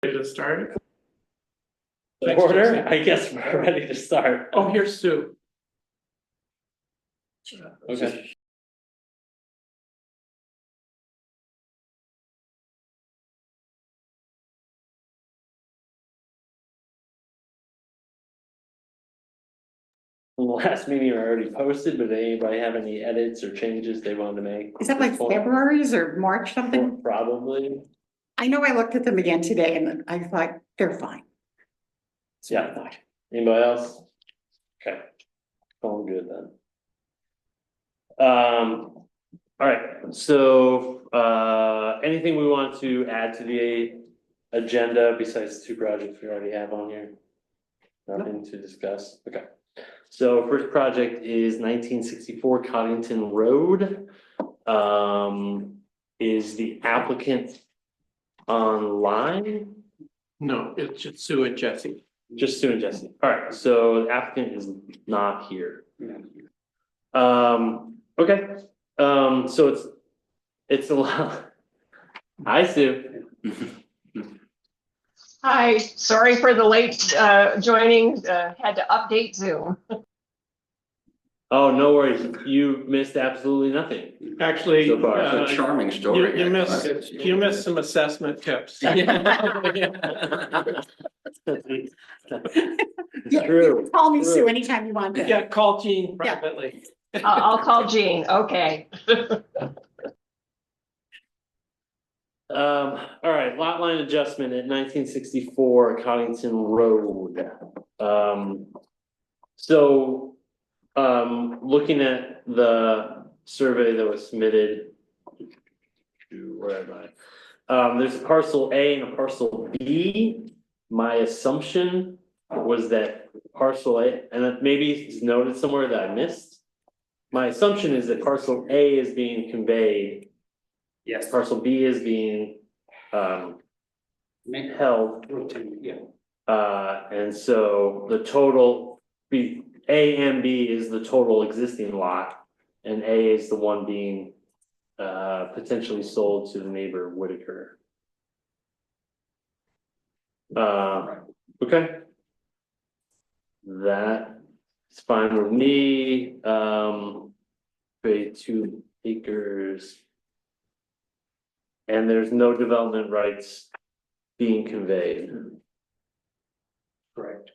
Ready to start? Order, I guess we're ready to start. Oh, here's Sue. Okay. From the last meeting are already posted, but anybody have any edits or changes they wanted to make? Is that like February's or March something? Probably. I know I looked at them again today and I thought they're fine. That's what I Yeah. thought. Anybody else? Okay. Going good then. All right, so anything we want to add to the agenda besides the two projects we already have on here? Nothing to discuss, okay. So first project is 1964 Coddington Road. Is the applicant online? No, it's just Sue and Jesse. Just Sue and Jesse. All right, so the applicant is not here. Okay, so it's a lot. Hi, Sue. Hi, sorry for the late joining, had to update Zoom. Oh, no worries. You missed absolutely nothing. Actually, So far. It's a charming story. you missed some assessment tips. Yeah, True. Call me True. Sue anytime you want to. Yeah, call Jean privately. I'll call Jean, okay. All right, lot line adjustment at 1964 Coddington Road. Looking at the survey that was submitted. Where am I? There's a parcel A and a parcel B. My assumption was that parcel A, and that maybe it's noted somewhere that I missed. My assumption is that parcel A is being conveyed. Yes. Parcel B is being held. Yeah. And so the total A and B is the total existing lot, and A is the one being potentially sold to the neighbor Whitaker. Okay. That is fine with me. 2 acres. And there's no development rights being conveyed. Correct.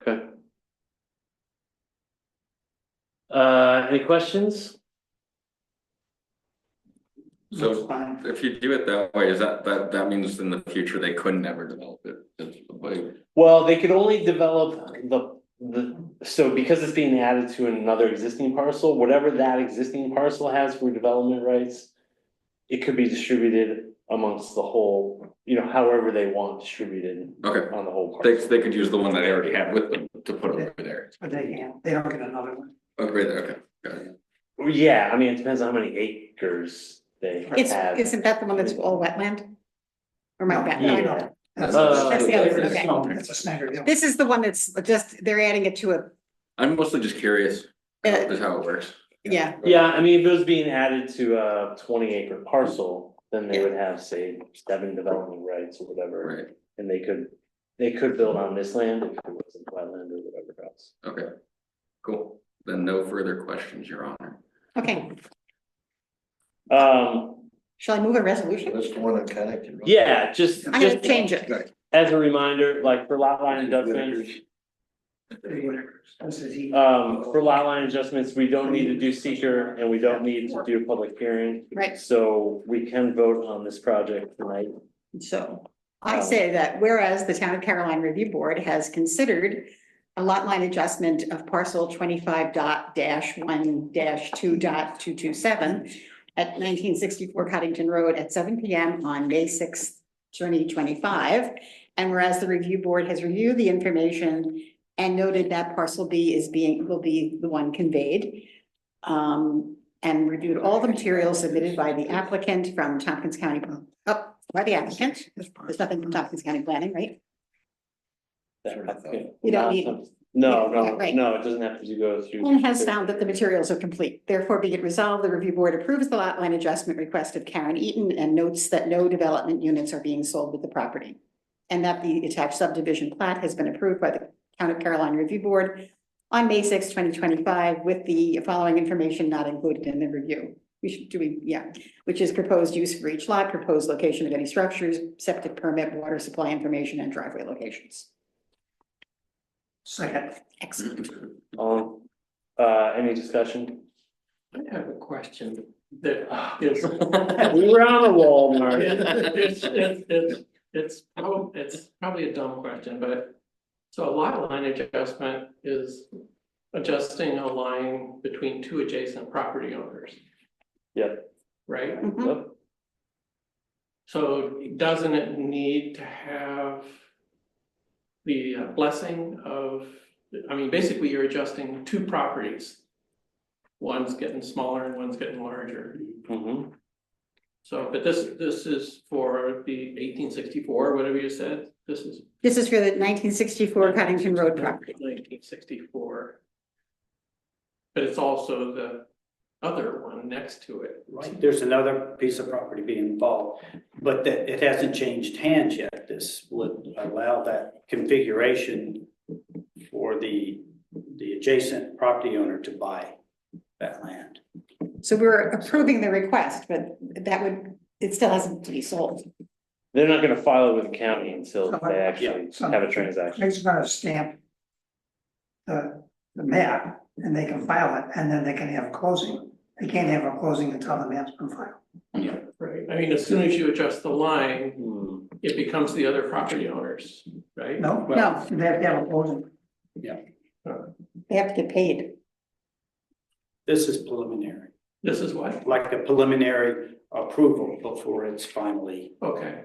Okay. Any questions? So if you do it that way, is that means in the future they couldn't ever develop it? Well, they could only develop so because it's being added to another existing parcel, whatever that existing parcel has for development rights, it could be distributed amongst the whole, however they want distributed Okay, on the whole parcel. they could use the one that they already had with them to put over there. But they don't get another one. Oh, right there, okay, got it. Yeah, I mean, it depends on how many acres they have. Isn't that the one that's all wetland? Or my bad? No, I know. Yeah. That's the other, okay. That's a Snyder deal. This is the one that's just, they're adding it to a, I'm mostly just curious, is how it works. yeah, Yeah, I mean, if it was being added to a 20-acre parcel, then they would have, say, 7 development rights or whatever. Right, And they could build on this land if it wasn't wetland or whatever else. okay, cool. Then no further questions, Your Honor. okay. Um, Shall I move a resolution? That's the one that connected. yeah, just I'm gonna change it. as a reminder, like for lot line adjustments, for lot line adjustments, we don't need to do seeker and we don't need to do a public hearing. Right. So we can vote on this project tonight. So I say that whereas the Town of Caroline Review Board has considered a lot line adjustment of parcel 25.1-2.227 at 1964 Coddington Road at 7 p.m. on May 6th, 2025. And whereas the review board has reviewed the information and noted that parcel B will be the one conveyed. And reviewed all the materials submitted by the applicant from Tompkins County, by the applicant. There's nothing from Tompkins County Planning, right? You don't need. No, Right. no, it doesn't have to go through. And has found that the materials are complete. Therefore, be it resolved, the review board approves the lot line adjustment request of Karen Eaton and notes that no development units are being sold with the property. and that the attached subdivision plat has been approved by the Town of Caroline Review Board on May 6, 2025, with the following information not included in the review. Which is proposed use for each lot, proposed location of any structures, septic permit, water supply information, and driveway locations. Second. Excellent. Any discussion? I have a question that is. We were on a roll, Mark. It's probably a dumb question, but so a lot line adjustment is adjusting a line between two adjacent property owners. Yeah. Right? Mhm. Yep. So doesn't it need to have the blessing of, I mean, basically you're adjusting two properties. One's getting smaller and one's getting larger. Mhm. So, but this is for the 1864, whatever you said, this is. This is for the 1964 Cottington Road property. 1964. But it's also the other one next to it. Right, there's another piece of property being involved, but that it hasn't changed hands yet. This would allow that configuration for the adjacent property owner to buy that land. So we're approving the request, but it still hasn't to be sold. They're not gonna file it with the county until So, they actually so- have a transaction. He's gonna stamp the map, and they can file it, and then they can have a closing. They can't have a closing until the map's been filed. Right, I mean, as soon as you adjust the line, Hmm. it becomes the other property owners, right? No, No, they have to have a closing. they have to get paid. This is preliminary, This is what, like a preliminary approval before it's finally. okay.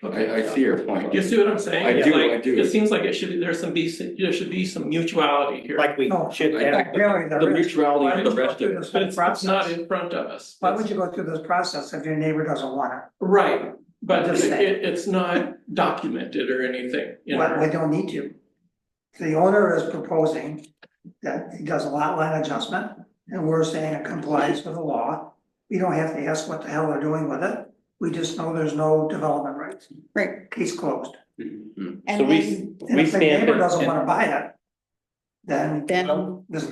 I see your point. You see what I'm saying? I It's do, like- I do. It seems like there should be some mutuality here. Like we No, should I- have. Really, The there is. mutuality Why of would the you go rest through of it. this But whole it's not process? in front of us. Why would you go through this process if your neighbor doesn't want it? Right, but Just saying. it's not documented or anything, you Well, know? we don't need to. The owner is proposing that he does a lot line adjustment, and we're saying it complies with the law. We don't have to ask what the hell they're doing with it. We just know there's no development rights. Right. Case closed. And So we, then, And we if the stand neighbor it. doesn't wanna buy it, then then, It's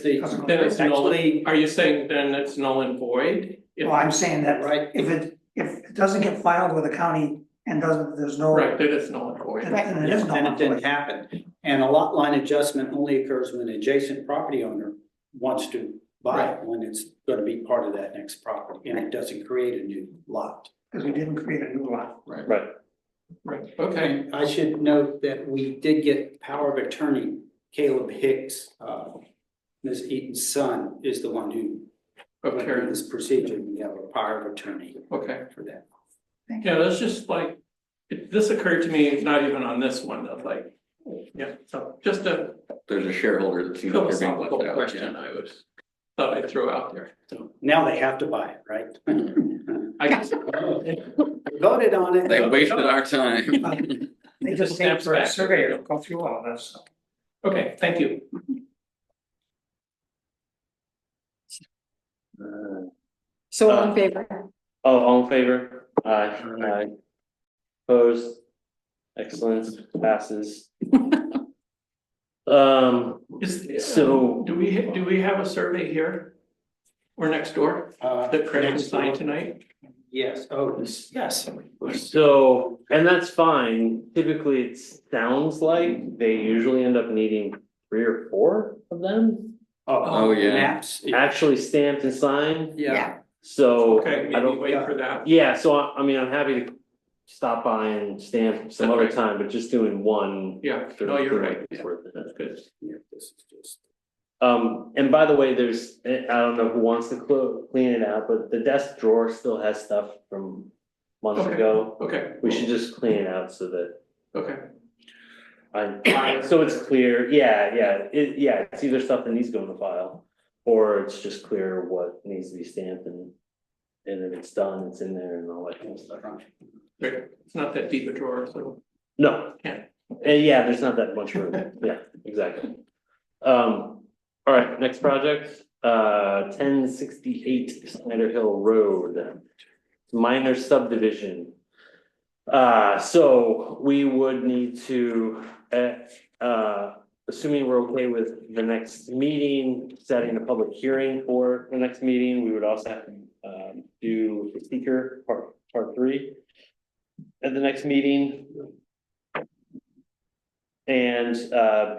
the, doesn't go Then through. it's null, Actually- are you saying then it's null and void? If- Well, I'm saying that right, if it doesn't get filed with the county and there's no. Right, then it's null and void. Then it is and it not. didn't happen. And a lot line adjustment only occurs when an adjacent property owner wants to buy it, when it's gonna be part of that next property, and it doesn't create a new lot. Because we didn't create a new lot. Right, Right, okay, And I should note that we did get power of attorney. Caleb Hicks, Ms. Eaton's son, is the one who went through okay, this procedure. We have a power of attorney okay. for that. Yeah, that's just like, this occurred to me, not even on this one, of like, yeah, so just a There's a shareholder that seems like they're being philosophical left out. question thought I'd throw out there. So now they have to buy it, right? I guess, Voted on it. They wasted our time. They just Steps paid for a back. surveyor to go through all this. okay, thank you. so all in favor? all in favor? Aye. Opposed? Excellent, passes. So- Do we have a survey here? Or next door that Craig can sign tonight? Yes, yes. So, and that's fine, typically it sounds like they usually end up needing 3 or 4 of them. Oh, yeah. Maps. Actually stamped and signed, Yeah. so. Okay, I maybe don't- wait for that. Yeah, so I mean, I'm happy to stop by and stamp some other Okay. time, but just doing one. Yeah, sort no, of you're feel right. like it's worth it. That's good. Yeah, this is just. And by the way, I don't know who wants to clean it out, but the desk drawer still has stuff from months Okay. ago. Okay, We should just clean it out so that okay. so it's clear, it's either stuff that needs to go in the file. Or it's just clear what needs to be stamped and if it's done, it's in there and all that kind of stuff. Great. It's not that deep a drawer, so. No. Yeah. Yeah, there's not that much room, yeah, exactly. All right, next project, 1068 Snyder Hill Road. Minor subdivision. So we would need to, assuming we're okay with the next meeting, setting a public hearing for the next meeting, we would also have to, do the seeker part 3 at the next meeting. And,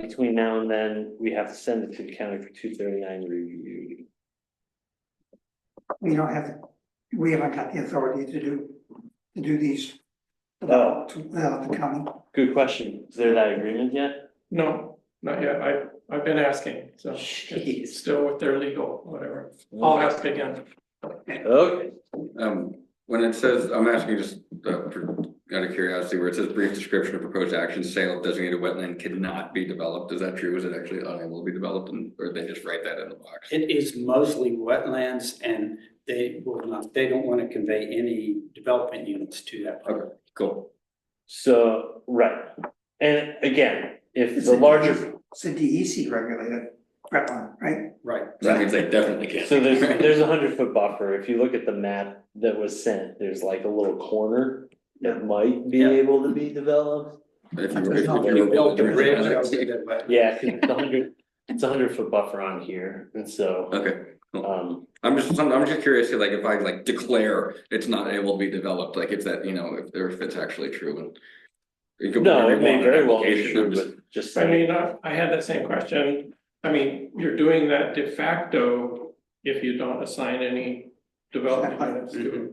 between now and then, we have to send it to the county for 239 review. We don't have, we haven't got the authority to do these. Oh. Without the county. Good question. Is there that agreement yet? No, not yet. I've been asking, so Jeez. it's still with their legal, whatever. I'll ask again. Okay. When it says, I'm asking just out of curiosity, where it says brief description of proposed action, sale of designated wetland cannot be developed, is that true? Is it actually unable to be developed, or they just write that in the box? It is mostly wetlands and they will not, they don't want to convey any development units to that. Okay, cool. So, right. And again, if It's the a larger, DEC It's a DEC regulated wetland, right? Right. That means they definitely can't. so there's a 100-foot buffer. If you look at the map that was sent, there's like a little corner that might be Yeah. able to be developed. If you Built the bridge over Okay, that wetland. Yeah, 'cause it's a 100-foot buffer on here, and so, cool. I'm just curious, like, if I like declare it's not able to be developed, like, if that, you know, if it's actually true and. It could be no, it may wrong very well be application, true, I'm just- but just I saying. mean, I had that same question. I mean, you're doing that de facto if you don't assign any development units to it.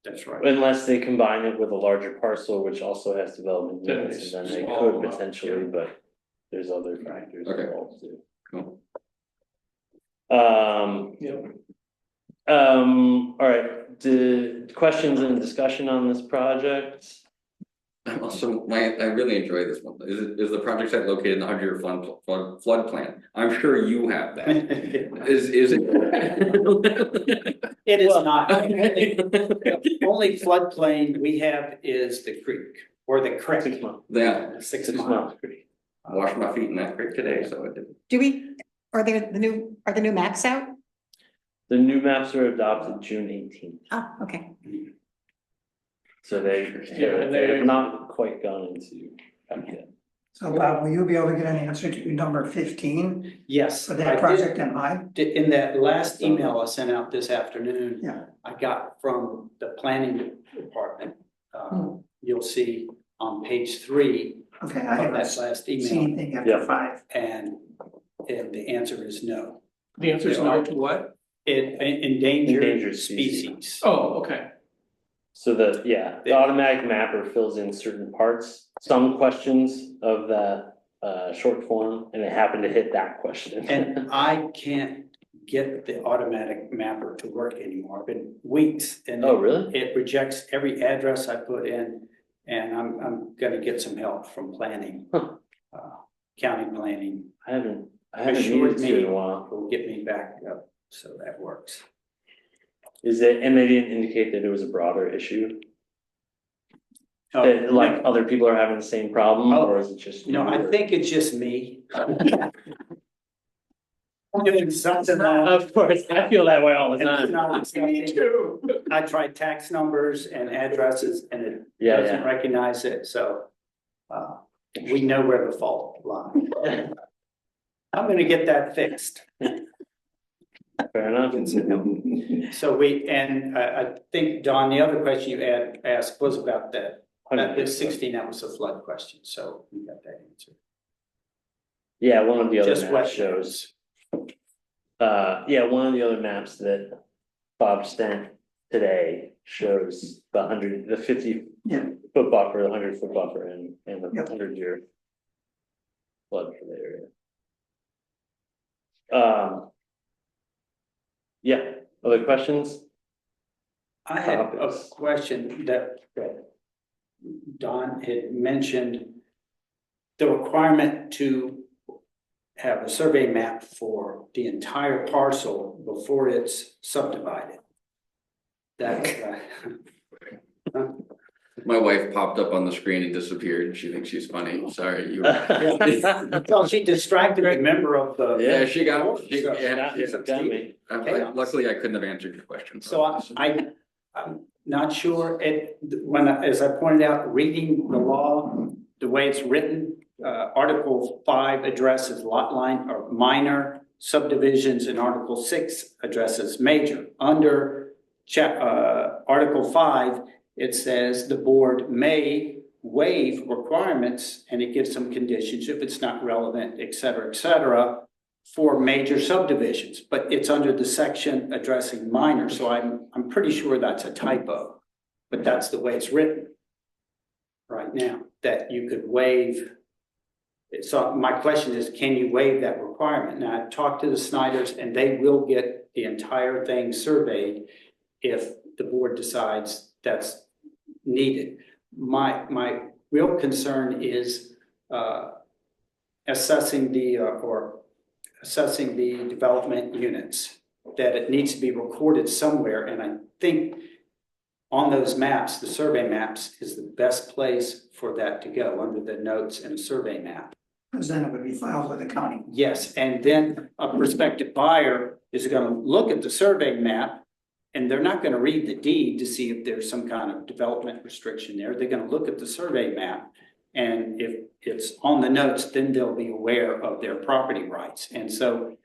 That's right. Unless they combine it with a larger parcel, which also has development Then units, it's and then they small could enough, potentially, but there's other factors Okay. involved too. Cool. Yeah. All right, questions and discussion on this project? I'm also, I really enjoy this one. Is the project site located in the 100-year flood plan? I'm sure you have that. Is it? It is Well, not. The only floodplain we have is the creek or the creek. 6 months. Yeah, 6 miles. Creek. washed my feet in that creek today, so it didn't. Do we, are the new maps out? The new maps were adopted June 18th, Oh, okay. so they and they they- have not quite gone into effect yet. So Bob, will you be able to get an answer to number 15 Yes. for I that did- project in mind? In that last email I sent out this afternoon. Yeah. I got from the planning department. You'll see on page 3 Okay, I of haven't that last seen email, anything after Yeah. 5. and the answer is no. The answer is no to what? Endangered Endangered species. Oh, okay. So the automatic mapper fills in certain parts, some questions of that short form, and it happened to hit that question. And I can't get the automatic mapper to work anymore. It's been weeks and Oh, really? it rejects every address I put in. And I'm gonna get some help from planning, Huh. county planning. I haven't Assured needed to in me a while. will get me back up, so that works. Is it, and they didn't indicate that it was a broader issue? Oh, That like other people are having the same problem, Oh, or is it just? No, I you, or- think it's just me. I'm doing something Of course, I feel that way all the and it's time. not Me something- too. I tried tax numbers and addresses and it Yeah, doesn't yeah. recognize it, so. We know where the fault lies. I'm gonna get that fixed. Fair enough. So I think, Don, the other question you asked was about that 16, that was a flood question, so we got that answer. Yeah, one of the other Just maps what shows. Yeah, one of the other maps that Bob sent today shows the 50 Yeah. foot buffer, the 100-foot buffer and the Yep. 100-year flood for the area. Yeah, other questions? I had a Topics. question that Don had mentioned. The requirement to have a survey map for the entire parcel before it's subdivided. That, My wife popped up on the screen and disappeared. She thinks she's funny. Sorry, you. well, she distracted a member of the. Yeah, she got, Got me. luckily I couldn't have answered your question. So not sure. As I pointed out, reading the law, the way it's written, Article 5 addresses lot line or minor subdivisions, and Article 6 addresses major. Under Article 5, it says the board may waive requirements, and it gives some conditions if it's not relevant, et cetera, for major subdivisions, but it's under the section addressing minor, so I'm pretty sure that's a typo, but that's the way it's written right now, that you could waive. So my question is, can you waive that requirement? Now, I've talked to the Snyders, and they will get the entire thing surveyed if the board decides that's needed. My real concern is assessing the development units, that it needs to be recorded somewhere. And I think on those maps, the survey maps is the best place for that to go, under the notes and survey map. Because then it would be filed with the county. Yes, and then a prospective buyer is going to look at the survey map, and they're not going to read the deed to see if there's some kind of development restriction there. They're going to look at the survey map, and if it's on the notes, then they'll be aware of their property rights. And so,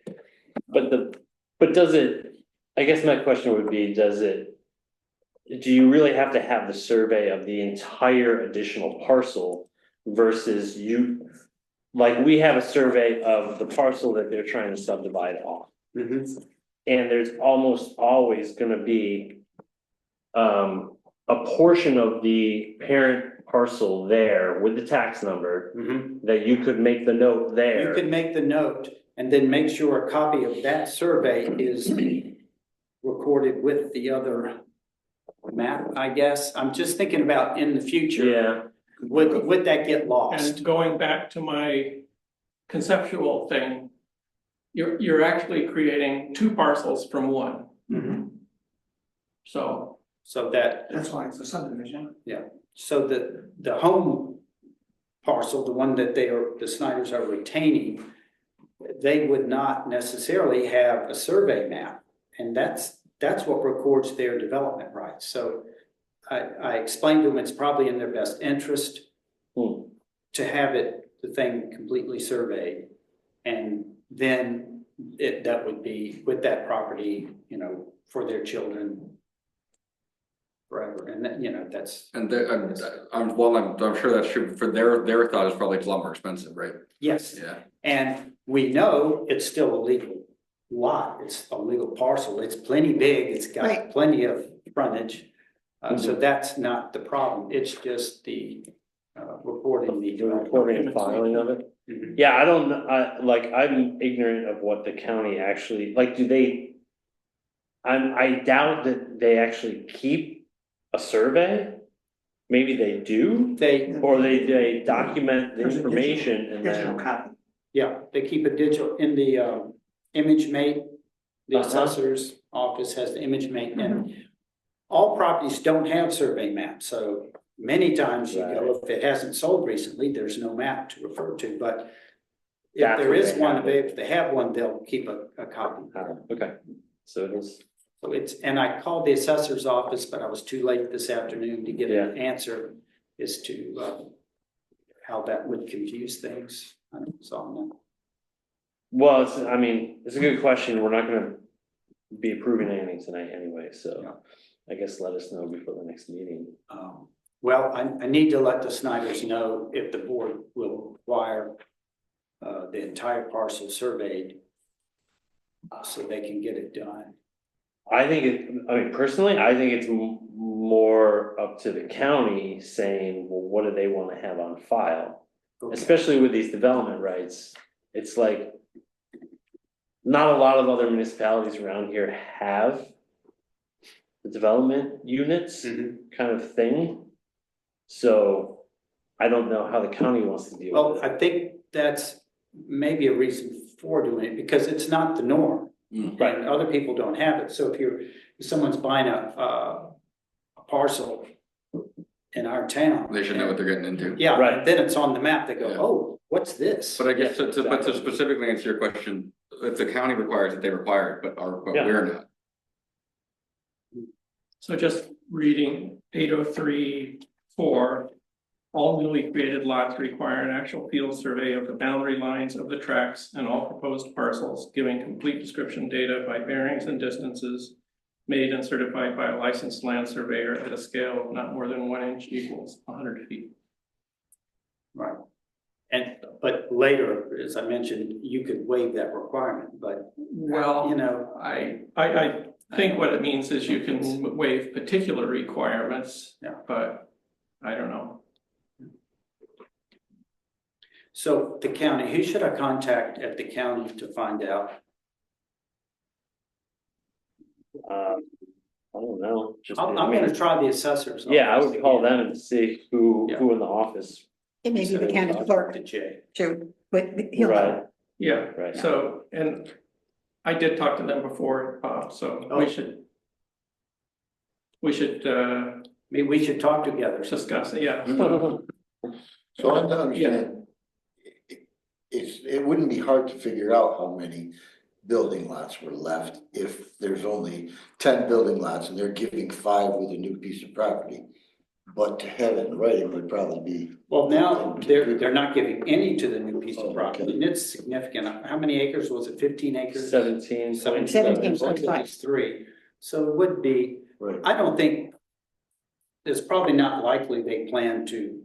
But does it, I guess my question would be, do you really have to have the survey of the entire additional parcel versus like we have a survey of the parcel that they're trying to subdivide off. And there's almost always gonna be a portion of the parent parcel there with the tax number that you could make the note there. you could make the note and then make sure a copy of that survey is recorded with the other map, I guess. I'm just thinking about in the future. Yeah. Would that get lost? And going back to my conceptual thing, you're actually creating two parcels from one. So That's why it's a subdivision. So the home parcel, the one that the Snyders are retaining, they would not necessarily have a survey map. And that's what records their development rights. So I explained to them it's probably in their best interest to have the thing completely surveyed. And then that would be with that property, for their children forever. And that, that's. And I'm sure that's true, for their thought is probably it's a lot more expensive, right? Yes. Yeah. And we know it's still a legal lot. It's a legal parcel. It's plenty big. It's got Right. plenty of frontage. So that's not the problem. It's just the reporting The reporting and filing of it. Yeah, I don't know, I'm ignorant of what the county actually, do they? I doubt that they actually keep a survey. Maybe they do, or they document the There's a information and Digital then. copy. Yeah, they keep a digital in the image mate. The assessor's office has the image mate, and all properties don't have survey maps. So many times you go, if it hasn't sold recently, there's no map to refer to. But if That's there what is they one, have. if they have one, they'll keep a copy. Okay, so it is. So and I called the assessor's office, but I was too late this afternoon to get an answer as to how that would confuse things. I don't know. Well, it's a good question. We're not gonna be approving anything tonight anyway, so I guess let us know before the next meeting. Well, I need to let the Snyders know if the board will require the entire parcel surveyed so they can get it done. Personally, I think it's more up to the county saying, well, what do they wanna have on file? Okay. Especially with these development rights, it's like. Not a lot of other municipalities around here have. The development units kind of thing. So I don't know how the county wants to deal Well, with I it. think that's maybe a reason for doing it, because it's not the norm. Right. And other people don't have it. So if someone's buying a parcel in our town. They should know what they're getting into. Yeah, Right. then it's on the map. They go, Yeah. oh, what's this? But I guess Yeah, to exactly. specifically answer your question, if the county requires it, they require it, but Yeah. we're not. So just reading 803(4). All newly created lots require an actual field survey of the boundary lines of the tracts and all proposed parcels, giving complete description data by bearings and distances made and certified by a licensed land surveyor at a scale of not more than 1 inch equals 100 feet. Right. But later, as I mentioned, you could waive that requirement, but, Well, you know, I think what it means is you can waive particular requirements, Yeah. but I don't know. so the county, who should I contact at the county to find out? I don't know, just. I'm gonna try the assessors. Yeah, I would call them and see who Yeah. in the office. It may be the county clerk To Jay. too, but he'll know. Right, Yeah, right. so, and I did talk to them before, so Oh. we should Maybe we should talk together. discuss it, yeah. So I'm to understand, it wouldn't be hard to figure out how many building lots were left if there's only 10 building lots and they're giving 5 with a new piece of property. But to have it in writing would probably be. Well, now they're not giving any to the new piece Oh, of property, okay. and it's significant. How many acres was it? 15 acres? 17. 17.5. It's 3. So it would be, Right. I don't think, it's probably not likely they plan to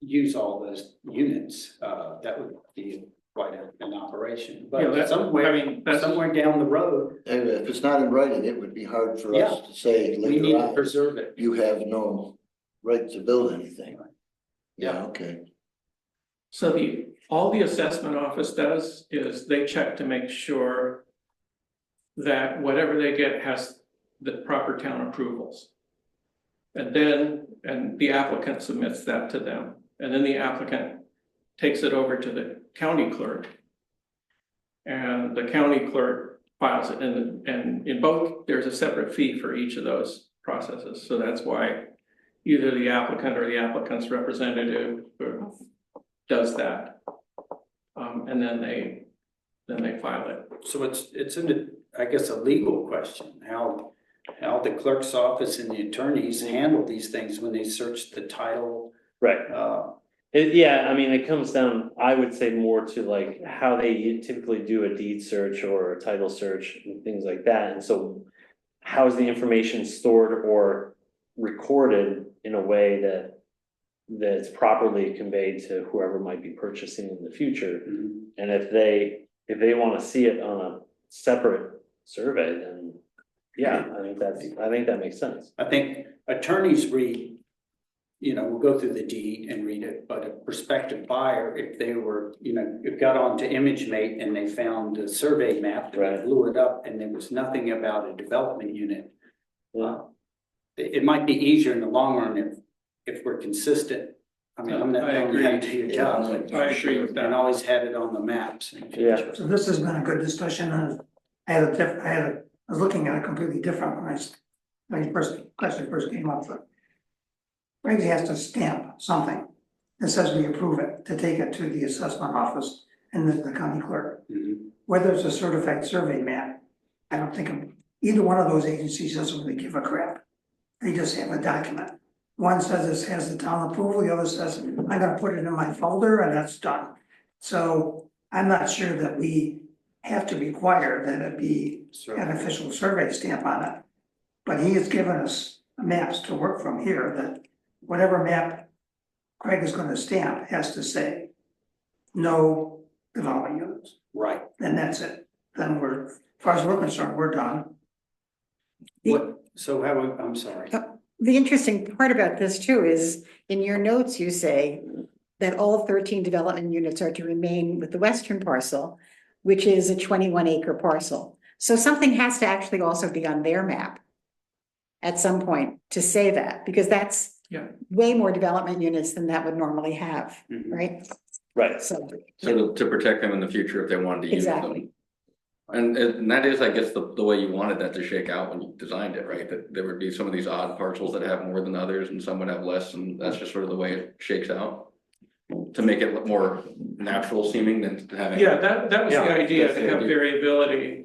use all those units. That would be quite an operation, Yeah, but that's, somewhere, I mean, that's, somewhere down the road, And if it's not in writing, it would be hard for us to say we need later to on, preserve it. you have no right to build anything. Yeah, okay. so all the assessment office does is they check to make sure that whatever they get has the proper town approvals. And the applicant submits that to them, and then the applicant takes it over to the county clerk. And the county clerk files it, and in both, there's a separate fee for each of those processes, so that's why either the applicant or the applicant's representative does that. And then they file it. So it's I guess, a legal question, how the clerk's office and the attorneys handle these things when they search the title. Right. Yeah, I mean, it comes down, I would say more to like how they typically do a deed search or a title search and things like that. And so how is the information stored or recorded in a way that's properly conveyed to whoever might be purchasing in the future? Mhm. And if they want to see it on a separate survey, then yeah, I think that makes sense. I think attorneys read, we'll go through the deed and read it, but a prospective buyer, if they were, it got onto ImageMate and they found a survey map and they Right. blew it up and there was nothing about a development unit. Yeah. It might be easier in the long run if we're consistent. I mean, I'm not I telling you how to agree. do your job, but I agree with that. and always had it on the maps. in the Yeah. future. So this has been a good discussion, and I was looking at it completely different when the question first came up. Greg has to stamp something that says we approve it, to take it to the assessment office and the county clerk. Mhm. Whether it's a certified survey map, I don't think either one of those agencies doesn't really give a crap. They just have a document. One says this has the town approval, the other says, I'm gonna put it in my folder and that's done. So I'm not sure that we have to require that it be an official survey stamp on it. But he has given us maps to work from here, that whatever map Craig is gonna stamp has to say no development units, Right. and that's it. Then as far as we're concerned, we're done. I'm sorry. The interesting part about this too is in your notes, you say that all 13 development units are to remain with the western parcel, which is a 21 acre parcel. So something has to actually also be on their map at some point to say that, because that's Yeah. way more development units than that would normally have, Mhm. right? Right. So, So to protect them in the future if they wanted to use them. exactly. And that is, I guess, the way you wanted that to shake out when you designed it, right? That there would be some of these odd parcels that have more than others and some would have less, and that's just sort of the way it shakes out. To make it look more natural seeming than having. Yeah, that was the Yeah, idea, that's to the have idea. variability.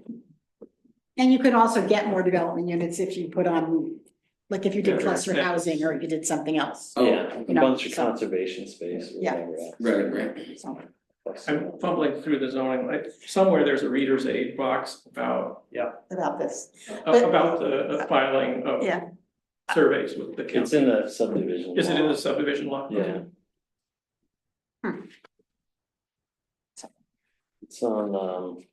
And you could also get more development units if you put on Like if you did Yeah, cluster that's- housing or you did something else. Oh, Yeah, a you know, bunch of so- conservation space or Yeah. whatever. right. So, I'm fumbling through the zoning, like somewhere there's a reader's aid box about, about this, But- about the filing of yeah, surveys with the It's in county. the subdivision. Is it in law. the subdivision law? Yeah. Hmm. It's on,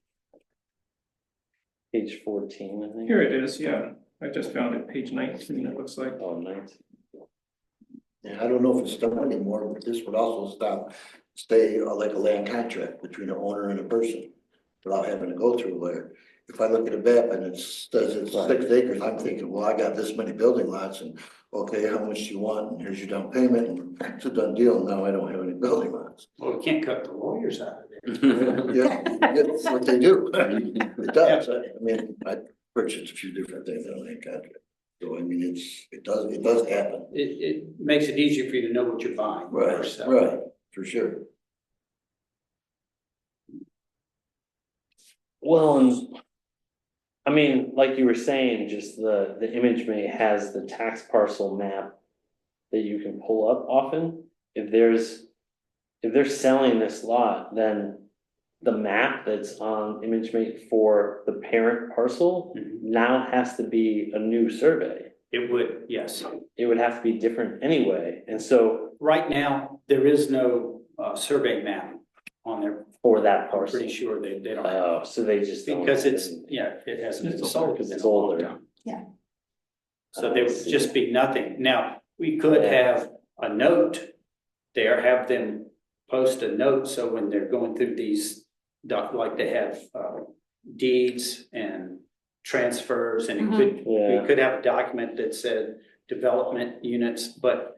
page 14, I think. Here it is, yeah. I just found it, page 19, it looks like. Oh, 19. And I don't know if it's done anymore, but this would also stay like a land contract between an owner and a person. Without having to go through where, if I look at a map and it says it's 6 acres, I'm thinking, well, I got this many building lots and, okay, how much do you want? And here's your down payment and it's a done deal. Now I don't have any building lots. Well, we can't cut the lawyers out of there. Yeah, that's what they do. It does. I mean, I purchased a few different things on that contract. So I mean, it does happen. It makes it easier for you to know what you're buying. or selling. Right, for sure. Well, and I mean, like you were saying, just the image may has the tax parcel map that you can pull up often. If they're selling this lot, then the map that's on ImageMate for the parent parcel Mhm. now has to be a new survey. It would, yes. It would have to be different anyway, and so Right now, there is no survey map on there. for that I'm parcel. pretty sure they don't. have Oh, so they just don't. Because have it's, it. yeah, it hasn't been It's sold because in it's a long older. time. Yeah. So there I would see. just be nothing. Now, we could Yeah. have a note there, have them post a note, so when they're going through these, like they have deeds and transfers, and Yeah. we could have a document that said development units, but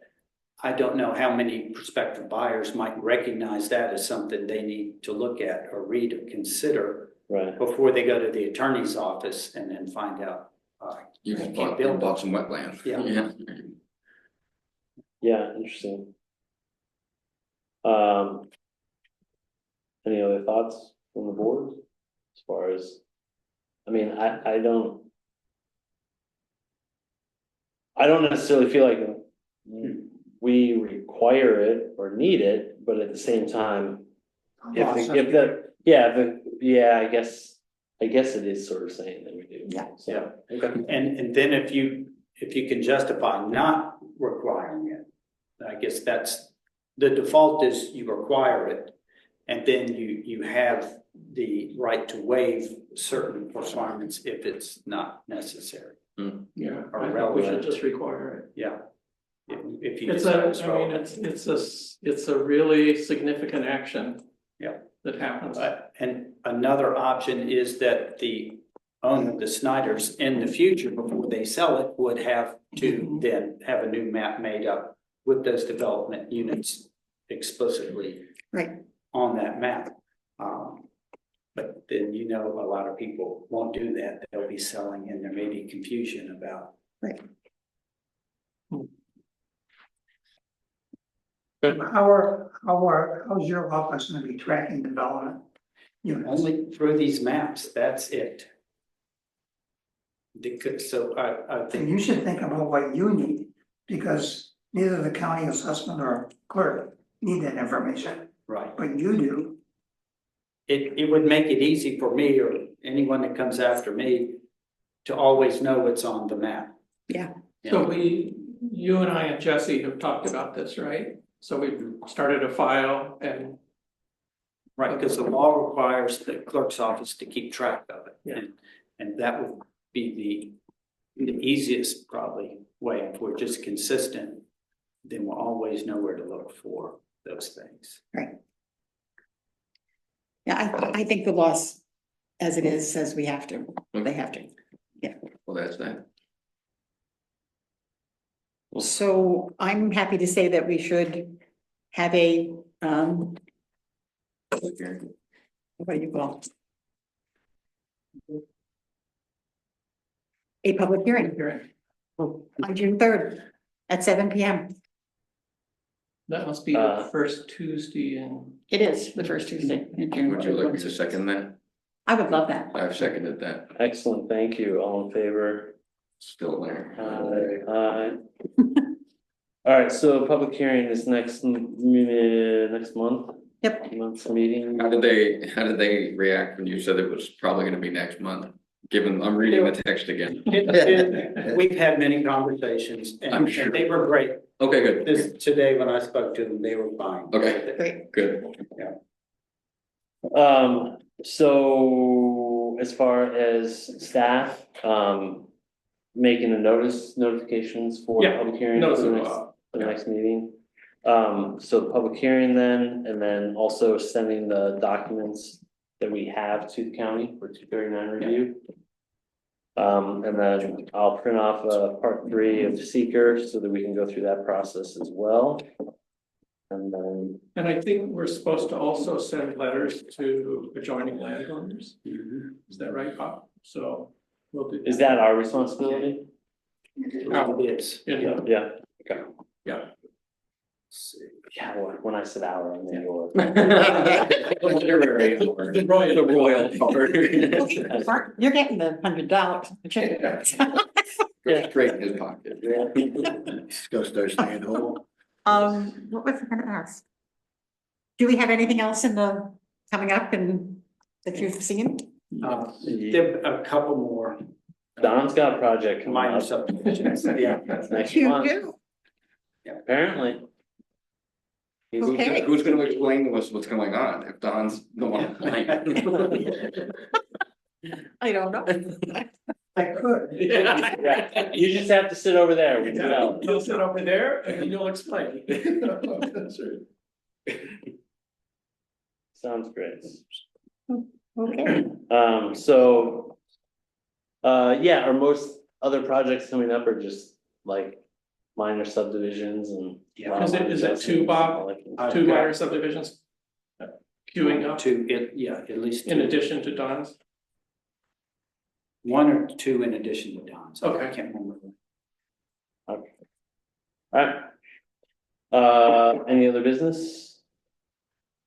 I don't know how many prospective buyers might recognize that as something they need to look at or read or consider Right, before they go to the attorney's office and then find out. You I just can't build bought some wetland. Yeah. yeah, interesting. Any other thoughts from the board? As far as, I mean, I don't necessarily feel like we require it or need it, but at the same time, I guess it is sort of saying that we do. Yeah. So, okay. And then if you can justify not requiring it, I guess that's, the default is you require it. And then you have the right to waive certain requirements if it's not necessary. Yeah, Or I think we relevant. should just require it. Yeah. If you It's decide a, it's I mean, relevant. it's a really significant action. Yeah. That happens. And another option is that the owner, the Snyders, in the future, before they sell it, would have to then have a new map made up with those development units explicitly right. on that map. But then, a lot of people won't do that. They'll be selling and there may be confusion about. How's your office gonna be tracking development units? Only through these maps, that's it. So I And think, you should think about what you need, because neither the county assessment or clerk need that information, right. but you do. It would make it easy for me or anyone that comes after me to always know what's on the map. Yeah. So you and I and Jesse have talked about this, right? So we've started a file and, Right, because the law requires the clerk's office to keep track of it. Yeah. And that would be the easiest probably way. If we're just consistent, then we'll always know where to look for those things. Yeah, I think the law as it is says we have to, they have to. Well, that's that. So I'm happy to say that we should have a, what do you call it? A public hearing on June 3rd at 7 p.m. that must be the first Tuesday in. It is the first Tuesday in June. Would you like me to second that? I would love that. I've seconded that. Excellent, thank you. All in favor? Still there. All right, so public hearing is next month, Yep. month's meeting. How did they react when you said it was probably gonna be next month? Given, I'm reading the text again. We've had many conversations I'm and sure. and they were great. Okay, good. Today, when I spoke to them, they were fine. Okay, Great. good. So as far as staff, making the notifications for Yeah, public hearing notice for of the next, law. for the next meeting. So the public hearing then, and then also sending the documents that we have to the county for 239 review. And then I'll print off part 3 of seeker so that we can go through that process as well. And then, And I think we're supposed to also send letters to adjoining landowners. Is that right, Bob? So we'll do. is that our responsibility? It's, Yeah, Yeah, yeah. yeah, when I said our, I mean your. The royal part. Mark, you're getting the $100. Go straight in his pocket. Just gonna start staying home. What was I gonna ask? Do we have anything else coming up and that you've seen? there are a couple more Don's got a project coming minor up subdivisions, yeah. next You month, do? apparently. Okay. Who's gonna explain to us what's going on if Don's the one? I don't know. I could. Yeah, you just have to sit over there, we know. You'll sit over there and you'll explain. That's right. Sounds great. Okay. So. Yeah, are most other projects coming up are just like minor subdivisions and. Yeah. lot Is it line 2, adjustments, Bob? like- Two minor subdivisions. Queuing up At least in two. addition to Don's. 1 or 2 in addition to Don's. Okay. I can't remember. Alright. Any other business?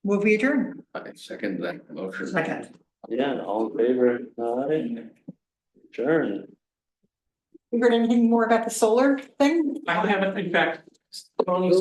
Will we adjourn? I second that motion. Second. Yeah, all in favor, aye. Adjourn. You heard anything more about the solar thing? I haven't, in fact, Tony